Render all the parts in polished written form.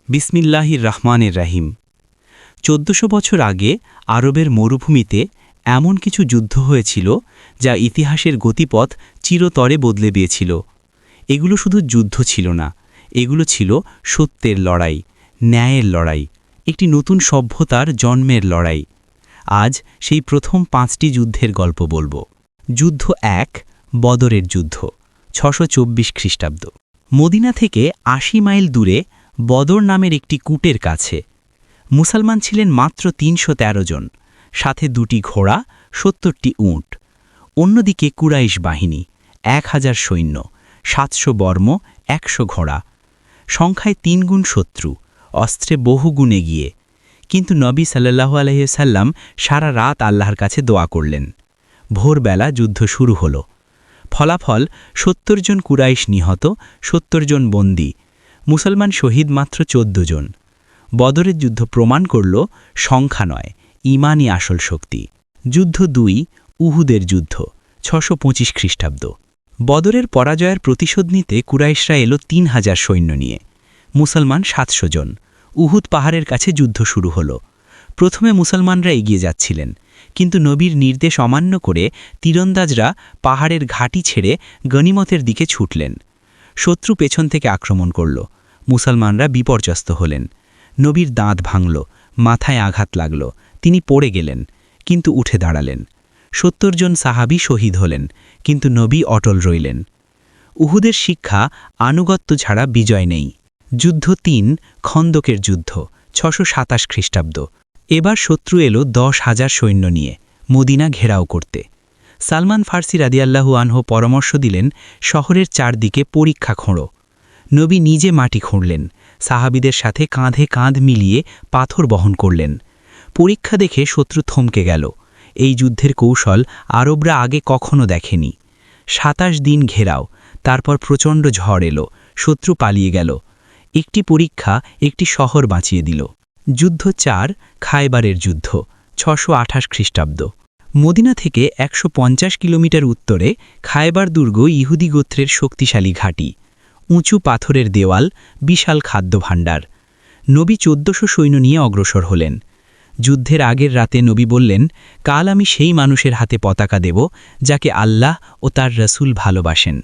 বিসমিল্লাহির রহমানির রাহিম। ১৪০০ বছর আগে আরবের মরুভূমিতে এমন কিছু যুদ্ধ হয়েছিল যা ইতিহাসের গতিপথ চিরতরে বদলে দিয়েছিল। এগুলো শুধু যুদ্ধ ছিল না, এগুলো ছিল সত্যের লড়াই, ন্যায়ের লড়াই, একটি নতুন সভ্যতার জন্মের লড়াই। আজ সেই প্রথম ৫টি যুদ্ধের গল্প বলবো। যুদ্ধ ১, বদরের যুদ্ধ, ৬২৪ খ্রিস্টাব্দ। মদিনা থেকে ৮০ মাইল দূরে বদর নামের একটি কূটের কাছে। মুসলমান ছিলেন মাত্র ৩১৩ জন, সাথে ২টি ঘোড়া, ৭০টি উট। অন্যদিকে কুরাইশ বাহিনী ১,০০০ সৈন্য, ৭০০ বর্ম, ১০০ ঘোড়া। সংখ্যায় ৩ গুণ শত্রু, অস্ত্রে বহু গুণ এগিয়ে। কিন্তু নবী সাল্লাল্লাহু আলাইহি ওয়াসাল্লাম সারা রাত আল্লাহর কাছে দোয়া করলেন। ভোরবেলা যুদ্ধ শুরু হল। ফলাফল ৭০ জন কুরাইশ নিহত, ৭০ জন বন্দী। মুসলমান শহীদ মাত্র ১৪ জন। বদরের যুদ্ধ প্রমাণ করল সংখ্যা নয়, ঈমানই আসল শক্তি। যুদ্ধ ২, উহুদের যুদ্ধ, ৬২৫ খ্রিস্টাব্দ। বদরের পরাজয়ের প্রতিশোধ নিতে কুরাইশরা এলো ৩,০০০ সৈন্য নিয়ে, মুসলমান ৭০০ জন। উহুদ পাহাড়ের কাছে যুদ্ধ শুরু হল। প্রথমে মুসলমানরা এগিয়ে যাচ্ছিলেন, কিন্তু নবীর নির্দেশ অমান্য করে তীরন্দাজরা পাহাড়ের ঘাঁটি ছেড়ে গনিমতের দিকে ছুটলেন। শত্রু পেছন থেকে আক্রমণ করল। মুসলমানরা বিপর্যস্ত হলেন। নবীর দাঁত ভাঙল, মাথায় আঘাত লাগল, তিনি পড়ে গেলেন, কিন্তু উঠে দাঁড়ালেন। ৭০ জন সাহাবী শহীদ হলেন, কিন্তু নবী অটল রইলেন। উহুদের শিক্ষা, আনুগত্য ছাড়া বিজয় নেই। যুদ্ধ ৩, খন্দকের যুদ্ধ, ৬২৭ খ্রিস্টাব্দ। এবার শত্রু এলো ১০,০০০ সৈন্য নিয়ে, মদিনা ঘেরাও করতে। সালমান ফার্সি রাদিয়াল্লাহু আনহু পরামর্শ দিলেন, শহরের চারদিকে পরীক্ষা খোঁড়ো। নবী নিজে মাটি খুঁড়লেন, সাহাবীদের সাথে কাঁধে কাঁধ মিলিয়ে পাথর বহন করলেন। পরীক্ষা দেখে শত্রু থমকে গেল। এই যুদ্ধের কৌশল আরবরা আগে কখনো দেখেনি। ২৭ দিন ঘেরাও, তারপর প্রচণ্ড ঝড় এলো, শত্রু পালিয়ে গেল। একটি পরীক্ষা একটি শহর বাঁচিয়ে দিল। যুদ্ধ ৪, খায়বারের যুদ্ধ, ৬২৮ খ্রিস্টাব্দ। মদিনা থেকে ১৫০ কিলোমিটার উত্তরে খায়বার দুর্গ ইহুদি গোত্রের শক্তিশালী ঘাঁটি। উঁচু পাথরের দেওয়াল, বিশাল খাদ্যভাণ্ডার। নবী ১৪০০ সৈন্য নিয়ে অগ্রসর হলেন। যুদ্ধের আগের রাতে নবী বললেন, কাল আমি সেই মানুষের হাতে পতাকা দেব যাকে আল্লাহ ও তার রসুল ভালোবাসেন।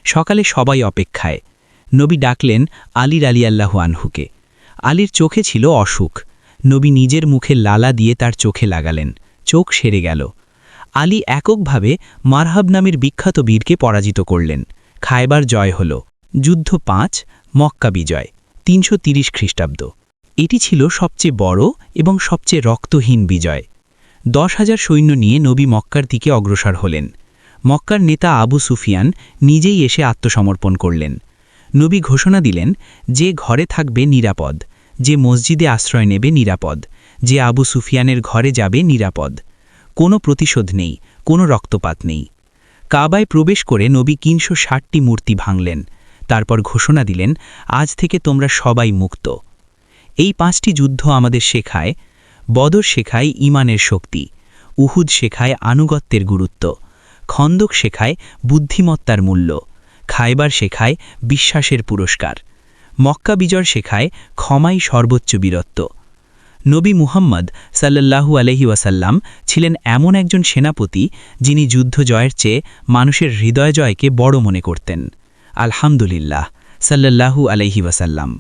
সকালে সবাই অপেক্ষায়। নবী ডাকলেন আলী রাদিয়াল্লাহু আনহুকে। আলীর চোখে ছিল অসুখ। নবী নিজের মুখে লালা দিয়ে তার চোখে লাগালেন, চোখ সেরে গেল। আলী এককভাবে মারহাব নামের বিখ্যাত বীরকে পরাজিত করলেন। খায়বার জয় হল। যুদ্ধ ৫, মক্কা বিজয়, ৩৩০ খ্রিস্টাব্দ। এটি ছিল সবচেয়ে বড় এবং সবচেয়ে রক্তহীন বিজয়। ১০,০০০ সৈন্য নিয়ে নবী মক্কার দিকে অগ্রসর হলেন। মক্কার নেতা আবু সুফিয়ান নিজেই এসে আত্মসমর্পণ করলেন। নবী ঘোষণা দিলেন, যে ঘরে থাকবে নিরাপদ, যে মসজিদে আশ্রয় নেবে নিরাপদ, যে আবু সুফিয়ানের ঘরে যাবে নিরাপদ। কোনো প্রতিশোধ নেই, কোনো রক্তপাত নেই। কাবায় প্রবেশ করে নবী ৩৬০টি মূর্তি ভাঙলেন। তারপর ঘোষণা দিলেন, আজ থেকে তোমরা সবাই মুক্ত। এই ৫টি যুদ্ধ আমাদের শেখায়, বদর শেখায় ঈমানের শক্তি, উহুদ শেখায় আনুগত্যের গুরুত্ব, খন্দক শেখায় বুদ্ধিমত্তার মূল্য, খায়বার শেখায় বিশ্বাসের পুরস্কার, মক্কা বিজয় শেখায় ক্ষমাই সর্বোচ্চ বীরত্ব। নবী মুহাম্মদ সাল্লাল্লাহু আলাইহি ওয়াসাল্লাম ছিলেন এমন একজন সেনাপতি যিনি যুদ্ধ জয়ের চেয়ে মানুষের হৃদয় জয়কে বড় মনে করতেন। আলহামদুলিল্লাহ, সাল্লাল্লাহু আলাইহি ওয়াসাল্লাম।